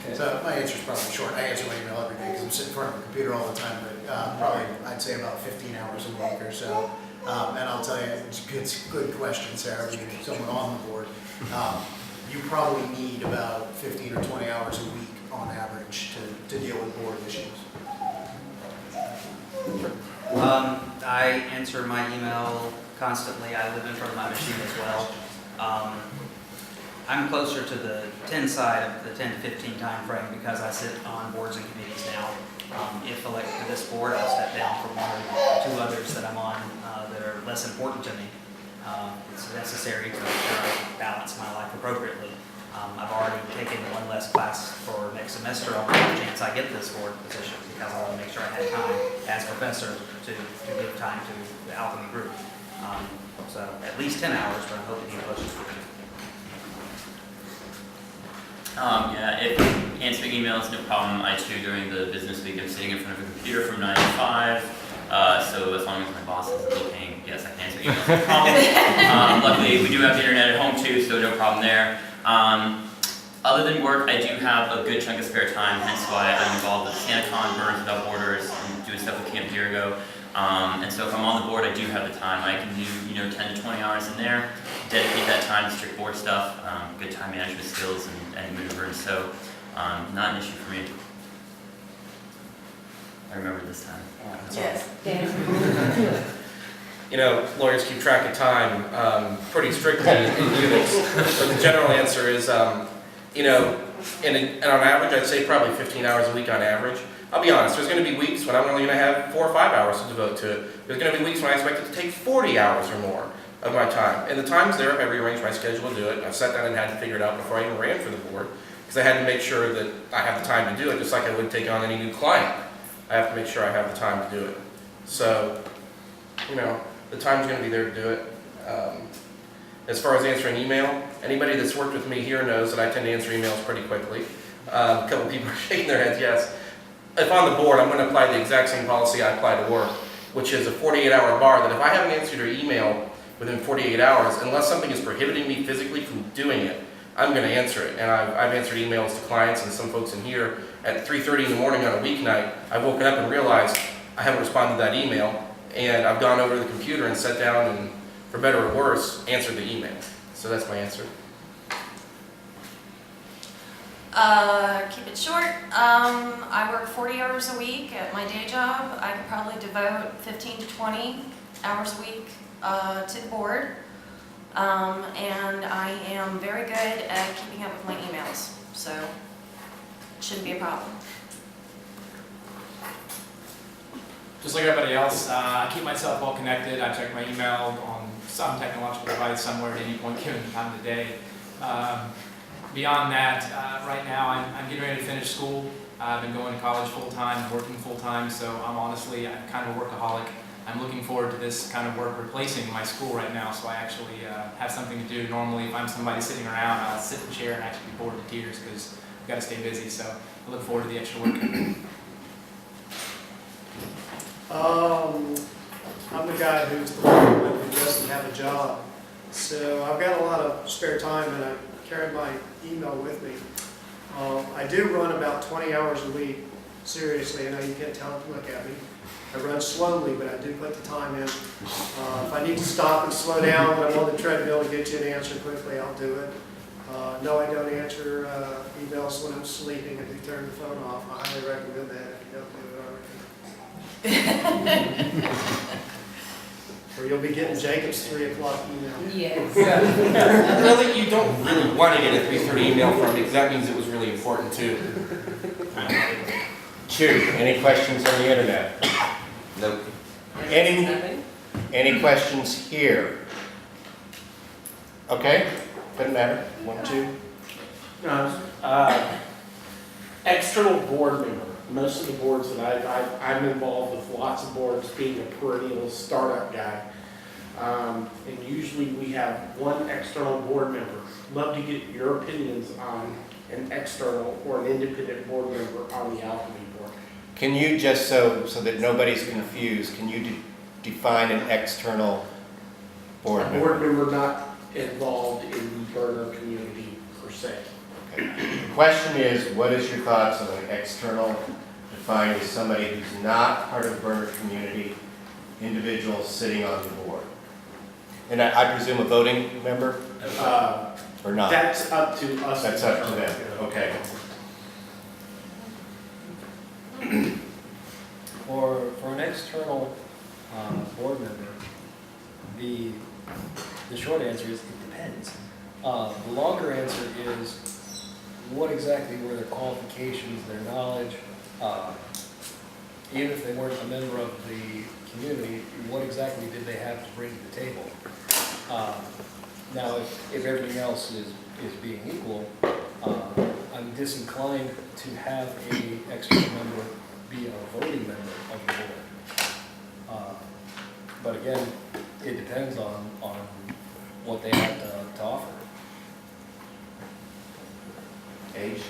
Okay. So my answer is probably short. I answer my email every day because I'm sitting in front of a computer all the time, but probably I'd say about 15 hours a week or so. And I'll tell you, it's a good question, Sarah, being someone on the board. You probably need about 15 or 20 hours a week on average to deal with board issues. I answer my email constantly. I live in front of my machine as well. I'm closer to the 10 side of the 10 to 15 time frame because I sit on boards and committees now. If elected to this board, I'll step down from one or two others that I'm on that are less important to me. It's necessary to make sure I balance my life appropriately. I've already taken one less class for next semester on the chance I get this board position because I want to make sure I had time as professor to give time to the alchemy group. So at least 10 hours, but I'm hoping to get closer to 15. Yeah, if answering emails, no problem. I too, during the business week, I'm sitting in front of a computer from 9 to 5. So as long as my boss isn't looking, yes, I can answer emails, no problem. Luckily, we do have the internet at home too, so no problem there. Other than work, I do have a good chunk of spare time, hence why I'm involved with SantaCon, Burns Without Borders, and doing stuff with Camp Virgo. And so if I'm on the board, I do have the time. I can do 10 to 20 hours in there, dedicate that time to strict board stuff, good time management skills and maneuvering. So not an issue for me. I remember this time. Yes, Dan. Lawyers keep track of time pretty strictly in units, but the general answer is, and on average, I'd say probably 15 hours a week on average. I'll be honest, there's going to be weeks when I'm only going to have 4 or 5 hours to devote to it. There's going to be weeks when I expect it to take 40 hours or more of my time. And the times there, if I rearrange my schedule to do it, I've sat down and had to figure it out before I even ran for the board, because I had to make sure that I have the time to do it, just like I would take on any new client. I have to make sure I have the time to do it. So, the time's going to be there to do it. As far as answering email, anybody that's worked with me here knows that I tend to answer emails pretty quickly. A couple people are shaking their heads, yes. If on the board, I'm going to apply the exact same policy I apply to work, which is a 48-hour bar, that if I haven't answered your email within 48 hours, unless something is prohibiting me physically from doing it, I'm going to answer it. And I've answered emails to clients and some folks in here at 3:30 in the morning on a weeknight. I've woken up and realized I haven't responded to that email, and I've gone over to the computer and sat down and, for better or worse, answered the email. So that's my answer. Keep it short. I work 40 hours a week at my day job. I could probably devote 15 to 20 hours a week to the board. And I am very good at keeping up with my emails, so it shouldn't be a problem. Just like everybody else, I keep myself well connected. I check my email on some technological device somewhere at any point given time of the day. Beyond that, right now I'm getting ready to finish school. I've been going to college full-time, working full-time, so I'm kind of a workaholic. I'm looking forward to this kind of work replacing my school right now, so I actually have something to do. Normally, if I'm somebody sitting around, I'll sit in a chair and actually be bored to tears because I've got to stay busy, so I look forward to the extra work. I'm the guy who doesn't have a job, so I've got a lot of spare time and I carry my email with me. I do run about 20 hours a week. Seriously, I know you can't tell if you look at me. I run slowly, but I do put the time in. If I need to stop and slow down when I'm on the treadmill to get you an answer quickly, I'll do it. No, I don't answer emails when I'm sleeping. I do turn the phone off. I highly recommend that if you don't do it already. Or you'll be getting Jacob's 3 o'clock email. Yes. Really, you don't really want to get a 3:30 email from me, because that means it was really important too. Any questions on the internet? Nope. Any questions here? Okay, doesn't matter. 1, 2. External board member. Most of the boards that I'm involved with, lots of boards, being a perennial startup guy. And usually we have one external board member. Love to get your opinions on an external or an independent board member on the Alchemy board. Can you just, so that nobody's confused, can you define an external board member? A board member not involved in the burner community per se. The question is, what is your thoughts on an external defined as somebody who's not part of the Burner community, individual sitting on the board? And I presume a voting member or not? That's up to us. That's up to them, okay. For an external board member, the short answer is it depends. The longer answer is what exactly were their qualifications, their knowledge, even if they weren't a member of the community, what exactly did they have to bring to the table? Now, if everything else is being equal, I'm disinclined to have an external member be a voting member of the board. But again, it depends on what they have to offer. Age?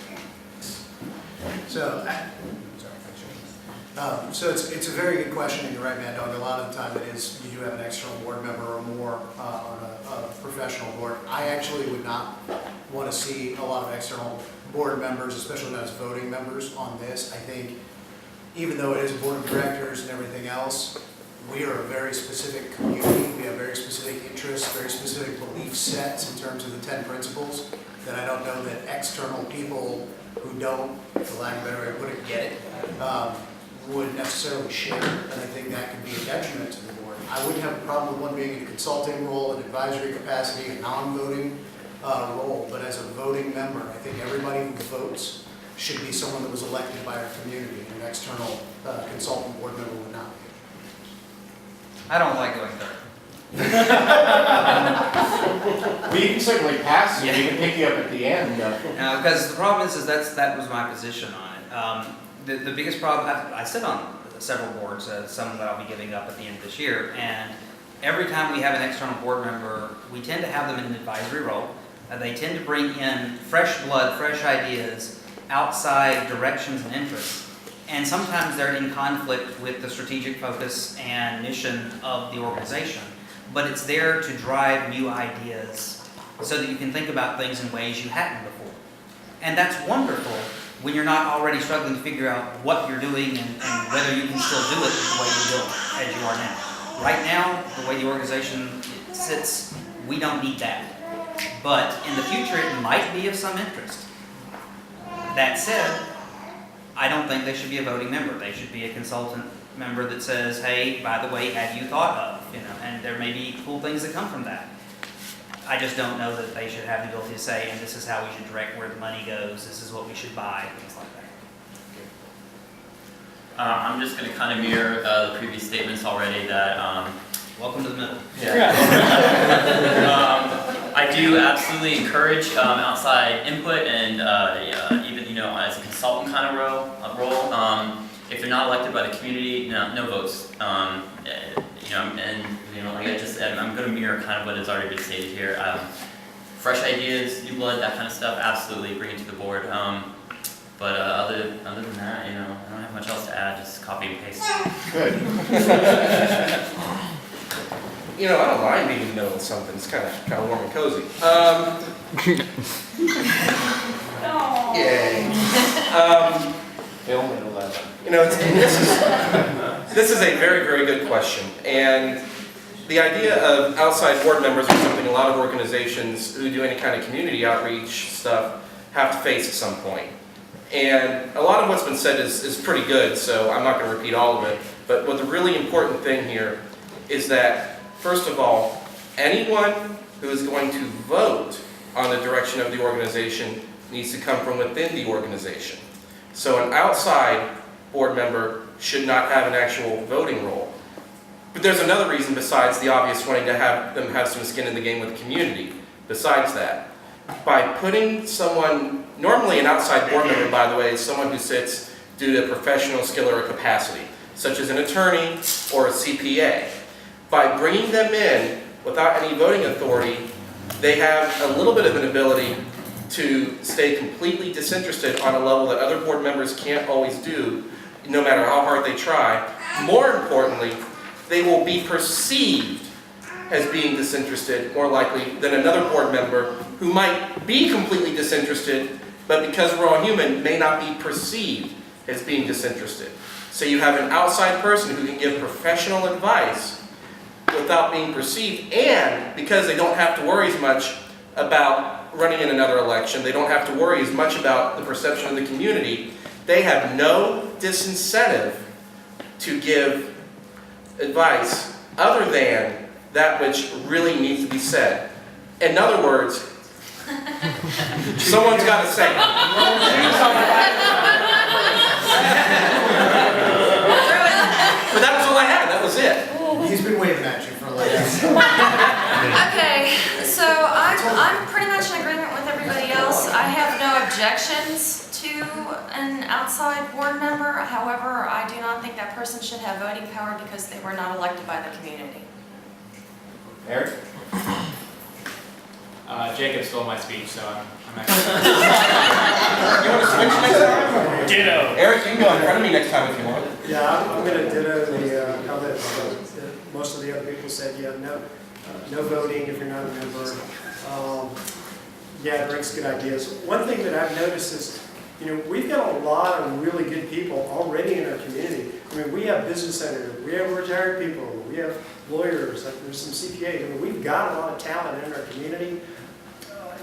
So, so it's a very good question, and you're right, Mad Dog. A lot of the time it is, you do have an external board member or more on a professional board. I actually would not want to see a lot of external board members, especially not as voting members, on this. I think even though it is a board of directors and everything else, we are a very specific community. We have very specific interests, very specific belief sets in terms of the 10 principles that I don't know that external people who don't, for lack of a better way to put it, get it, would necessarily share. And I think that could be a detriment to the board. I wouldn't have a problem with one being in a consulting role, an advisory capacity, a non-voting role, but as a voting member, I think everybody who votes should be someone that was elected by our community, and an external consultant board member would not be. I don't like going third. We can certainly pass you, we can pick you up at the end. Because the problem is that was my position on it. The biggest problem, I sit on several boards, some that I'll be giving up at the end of this year, and every time we have an external board member, we tend to have them in an advisory role. They tend to bring in fresh blood, fresh ideas, outside directions and interests. And sometimes they're in conflict with the strategic focus and mission of the organization. But it's there to drive new ideas so that you can think about things in ways you hadn't before. And that's wonderful when you're not already struggling to figure out what you're doing and whether you can still do it the way you do it as you are now. Right now, the way the organization sits, we don't need that. But in the future, it might be of some interest. That said, I don't think they should be a voting member. They should be a consultant member that says, hey, by the way, have you thought of, and there may be cool things that come from that. I just don't know that they should have the ability to say, and this is how we should direct where the money goes, this is what we should buy, things like that. I'm just going to kind of mirror the previous statements already that. Welcome to the middle. Yeah. I do absolutely encourage outside input and even as a consultant kind of role. If they're not elected by the community, no votes. Like I just said, I'm going to mirror kind of what has already been stated here. Fresh ideas, new blood, that kind of stuff, absolutely bring it to the board. But other than that, I don't have much else to add. Just copy and paste. Good. I don't mind being in the middle of something. It's kind of warm and cozy. Yay. Film at 11. This is a very, very good question. And the idea of outside board members is something a lot of organizations who do any kind of community outreach stuff have to face at some point. And a lot of what's been said is pretty good, so I'm not going to repeat all of it. But what the really important thing here is that, first of all, anyone who is going to vote on the direction of the organization needs to come from within the organization. So an outside board member should not have an actual voting role. But there's another reason besides the obvious wanting to have them have some skin in the game with the community. Besides that, by putting someone, normally an outside board member, by the way, is someone who sits due to professional skill or a capacity, such as an attorney or a CPA. By bringing them in without any voting authority, they have a little bit of an ability to stay completely disinterested on a level that other board members can't always do, no matter how hard they try. More importantly, they will be perceived as being disinterested more likely than another board member who might be completely disinterested but because we're all human, may not be perceived as being disinterested. So you have an outside person who can give professional advice without being perceived, and because they don't have to worry as much about running in another election, they don't have to worry as much about the perception of the community, they have no disincentive to give advice other than that which really needs to be said. In other words, someone's got to say it. But that was all I had, that was it. He's been waving at you for like. Okay, so I'm pretty much in agreement with everybody else. I have no objections to an outside board member. However, I do not think that person should have voting power because they were not elected by the community. Eric? Jacob stole my speech, so I'm actually. You want to switch next time? Ditto. Eric, you can go in front of me next time if you want. Yeah, I'm gonna ditto the comments that most of the other people said, yeah, no voting if you're not a member. Yeah, it brings good ideas. One thing that I've noticed is, we've got a lot of really good people already in our community. I mean, we have business owners, we have retired people, we have lawyers, there's some CPAs. I mean, we've got a lot of talent in our community.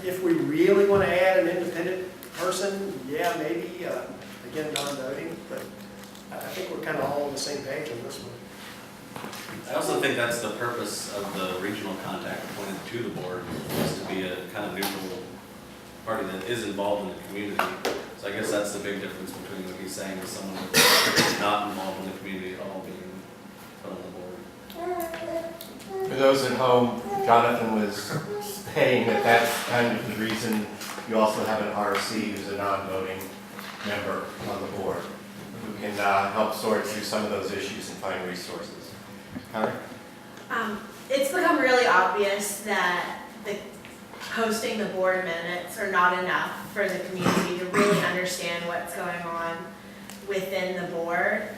If we really want to add an independent person, yeah, maybe, again, non-voting, but I think we're kind of all on the same page on this one. I also think that's the purpose of the regional contact appointed to the board, is to be a kind of neutral party that is involved in the community. So I guess that's the big difference between what he's saying is someone who's not involved in the community at all being put on the board. For those at home, Jonathan was saying that that's kind of the reason you also have an RC who's a non-voting member on the board, who can help sort through some of those issues and find resources. Heather? It's become really obvious that posting the board minutes are not enough for the community to really understand what's going on within the board.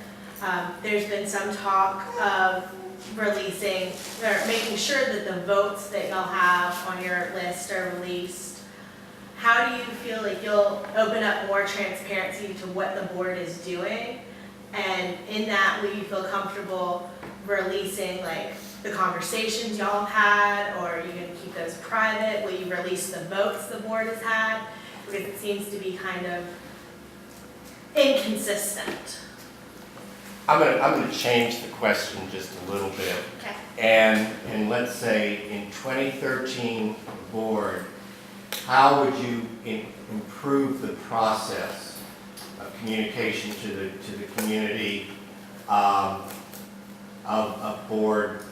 There's been some talk of releasing, or making sure that the votes that y'all have on your list are released. How do you feel like you'll open up more transparency to what the board is doing? And in that, will you feel comfortable releasing like the conversations y'all have had, or are you going to keep those private? Will you release the votes the board has had? Because it seems to be kind of inconsistent. I'm gonna change the question just a little bit. Okay. And let's say in 2013 board, how would you improve the process of communication to the community of board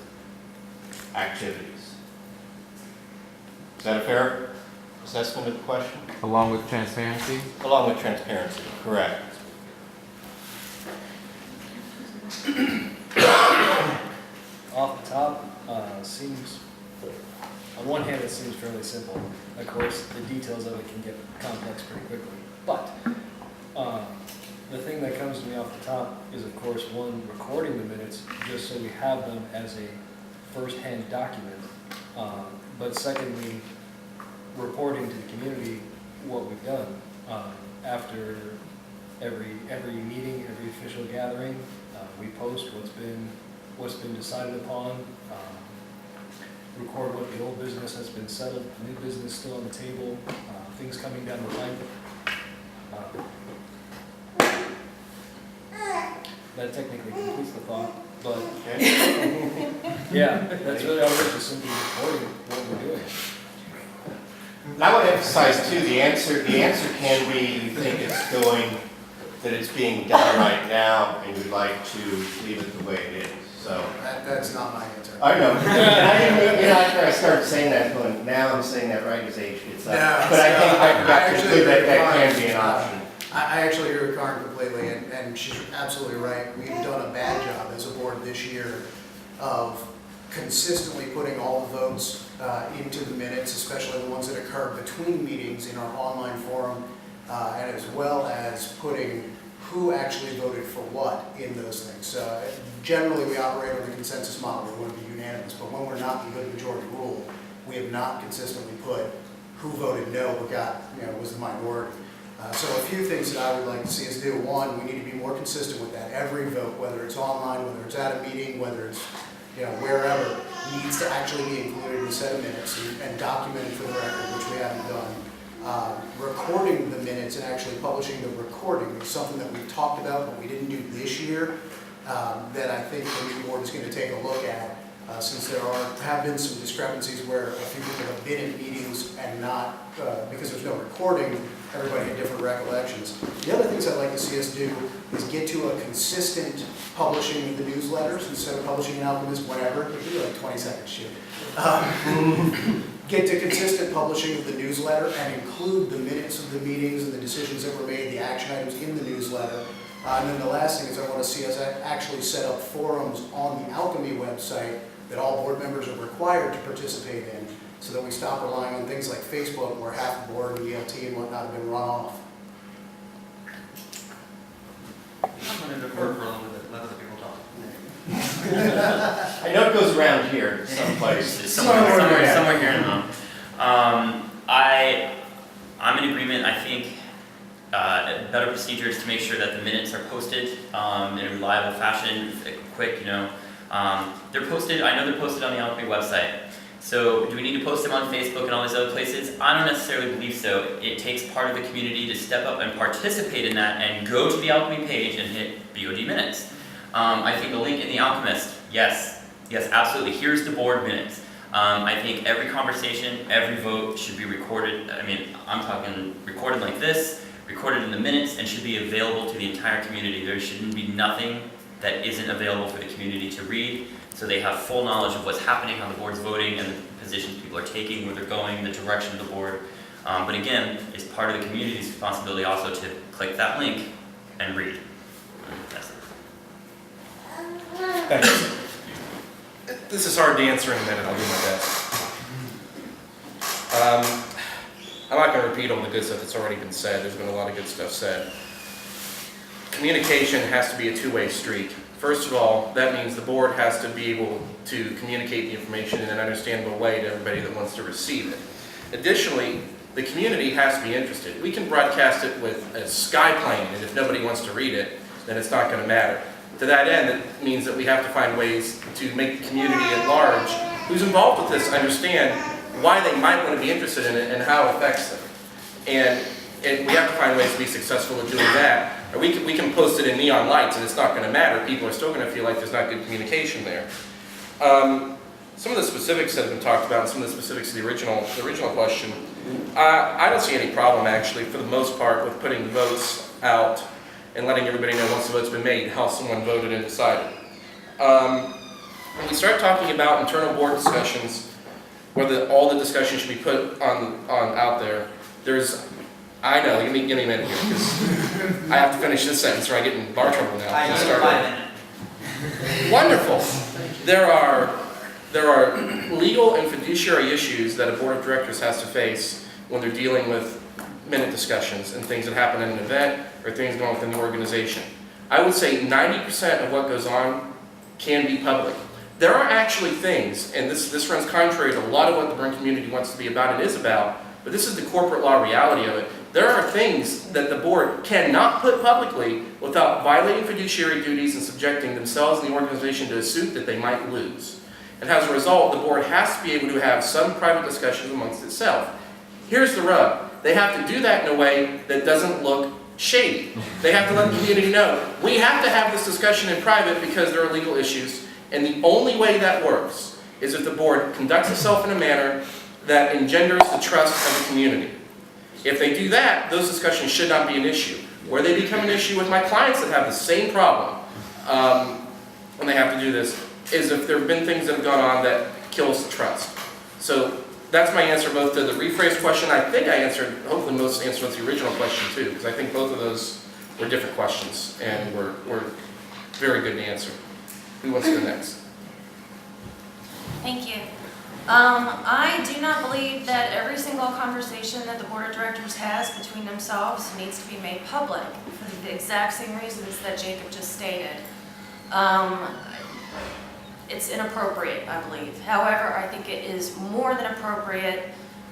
activities? Is that a fair assessment of the question? Along with transparency? Along with transparency, correct. Off the top, seems, on one hand, it seems fairly simple. Of course, the details of it can get complex pretty quickly. But the thing that comes to me off the top is, of course, one, recording the minutes, just so we have them as a first-hand document. But secondly, reporting to the community what we've done. After every meeting, every official gathering, we post what's been decided upon, record what the old business has been settled, new business still on the table, things coming down the line. That technically completes the thought, but yeah, that's really all it is, just simply recording what we're doing. I want to emphasize too, the answer can be you think it's going, that it's being done right now and you'd like to leave it the way it is. So That's not my answer. I know. After I started saying that, going, now I'm saying that right as age gets up. No, But I think I've got to actually conclude that agree with can Karen. be an option. I actually agree with Karen completely, and she's absolutely right. We've done a bad job as a board this year of consistently putting all the votes into the minutes, especially the ones that occur between meetings in our online forum, and as well as putting who actually voted for what in those things. Generally, we operate on the consensus model. We want to be unanimous, but when we're not the good majority rule, we have not consistently put who voted no but was the minority. So a few things that I would like to see us do. One, we need to be more consistent with that. Every vote, whether it's online, whether it's at a meeting, whether it's, wherever, needs to actually be included in a set of minutes and documented for the record, which we haven't done. Recording the minutes and actually publishing the recording is something that we've talked about, but we didn't do this year, that I think the new board is going to take a look at, since there have been some discrepancies where a few people have been in meetings and not, because there's no recording, everybody had different recollections. The other things I'd like to see us do is get to a consistent publishing of the newsletters instead of publishing in Alchemist whenever. It could be like 20-second shit. Get to consistent publishing of the newsletter and include the minutes of the meetings and the decisions that were made, the action items in the newsletter. And then the last thing is I want to see us actually set up forums on the Alchemy website that all board members are required to participate in, so that we stop relying on things like Facebook where half the board and ELT and whatnot have been run off. I'm going to defer for a little bit, let other people talk. I know it goes around here someplace. Somewhere here in the I'm in agreement. I think a better procedure is to make sure that the minutes are posted in a reliable fashion, quick, They're posted, I know they're posted on the Alchemy website. So do we need to post them on Facebook and all these other places? I don't necessarily believe so. It takes part of the community to step up and participate in that and go to the Alchemy page and hit BOD minutes. I think a link in the Alchemist, yes, absolutely. Here's the board minutes. I think every conversation, every vote should be recorded. I mean, I'm talking recorded like this, recorded in the minutes, and should be available to the entire community. There shouldn't be nothing that isn't available for the community to read, so they have full knowledge of what's happening, how the board's voting, and the positions people are taking, where they're going, the direction of the board. But again, it's part of the community's responsibility also to click that link and read. That's it. Thanks. This is hard to answer in a minute, I'll do my best. I'm not going to repeat all the good stuff that's already been said. There's been a lot of good stuff said. Communication has to be a two-way street. First of all, that means the board has to be able to communicate the information in an understandable way to everybody that wants to receive it. Additionally, the community has to be interested. We can broadcast it with a sky plane, and if nobody wants to read it, then it's not going to matter. To that end, it means that we have to find ways to make the community at large who's involved with this understand why they might want to be interested in it and how it affects them. And we have to find ways to be successful at doing that. Or we can post it in neon lights and it's not going to matter. People are still going to feel like there's not good communication there. Some of the specifics that have been talked about and some of the specifics of the original question, I don't see any problem actually for the most part with putting the votes out and letting everybody know once the vote's been made how someone voted and decided. When we start talking about internal board discussions, whether all the discussion should be put on out there, I know, give me a minute here, because I have to finish this sentence or I get in bar trouble now. I know, 5 minutes. Wonderful. There are legal and fiduciary issues that a board of directors has to face when they're dealing with minute discussions and things that happen in an event or things going within the organization. I would say 90% of what goes on can be public. There are actually things, and this runs contrary to a lot of what the burn community wants to be about and is about, but this is the corporate law reality of it. There are things that the board cannot put publicly without violating fiduciary duties and subjecting themselves and the organization to a suit that they might lose. And as a result, the board has to be able to have some private discussions amongst itself. Here's the rub. They have to do that in a way that doesn't look shady. They have to let the community know, we have to have this discussion in private because there are legal issues, and the only way that works is if the board conducts itself in a manner that engenders the trust of the community. If they do that, those discussions should not be an issue. Where they become an issue with my clients that have the same problem when they have to do this is if there have been things that have gone on that kills the trust. So that's my answer both to the rephrased question. I think I answered, hopefully most answered the original question too, because I think both of those were different questions and were very good to answer. Who wants to go next? Thank you. I do not believe that every single conversation that the board of directors has between themselves needs to be made public for the exact same reasons that Jacob just stated. It's inappropriate, I believe. However, I think it is more than appropriate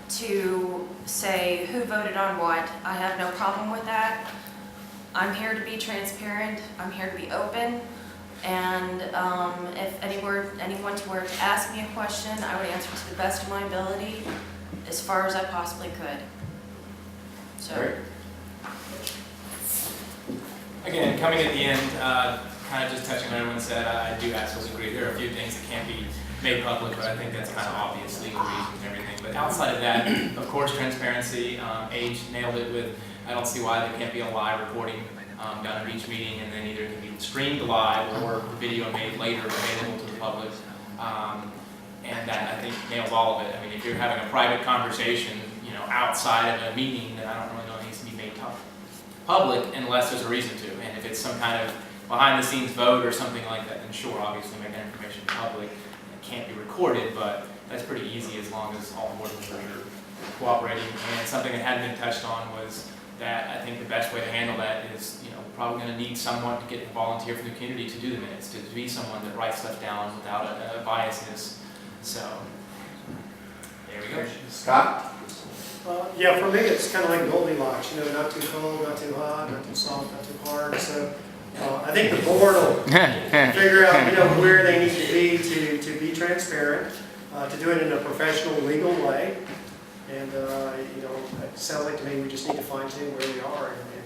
to say who voted on what. I have no problem with that. I'm here to be transparent, I'm here to be open, and if anyone were to ask me a question, I would answer to the best of my ability, as far as I possibly could. So. Great. Again, coming at the end, kind of just touching on what everyone said, I do absolutely agree. There are a few things that can't be made public, but I think that's kind of obvious, legal reasons and everything. But outside of that, of course, transparency, Age nailed it with, I don't see why there can't be a live recording done at each meeting, and then either it can be streamed live or video made later available to the public. And that, I think, nails all of it. I mean, if you're having a private conversation, you know, outside of a meeting, then I don't really know it needs to be made public unless there's a reason to. And if it's some kind of behind-the-scenes vote or something like that, then sure, obviously make that information public. It can't be recorded, but that's pretty easy as long as all board members are cooperating. And something that hadn't been touched on was that I think the best way to handle that is, you know, probably going to need someone to get a volunteer from the community to do the minutes, to be someone that writes stuff down without a biasness. So, there we go. Scott? Yeah, for me, it's kind of like Goldilocks, you know, not too cold, not too hot, not too soft, not too hard. So I think the board will figure out, you know, where they need to be transparent, to do it in a professional, legal way. And, you know, it sounds like to me we just need to fine tune where we are and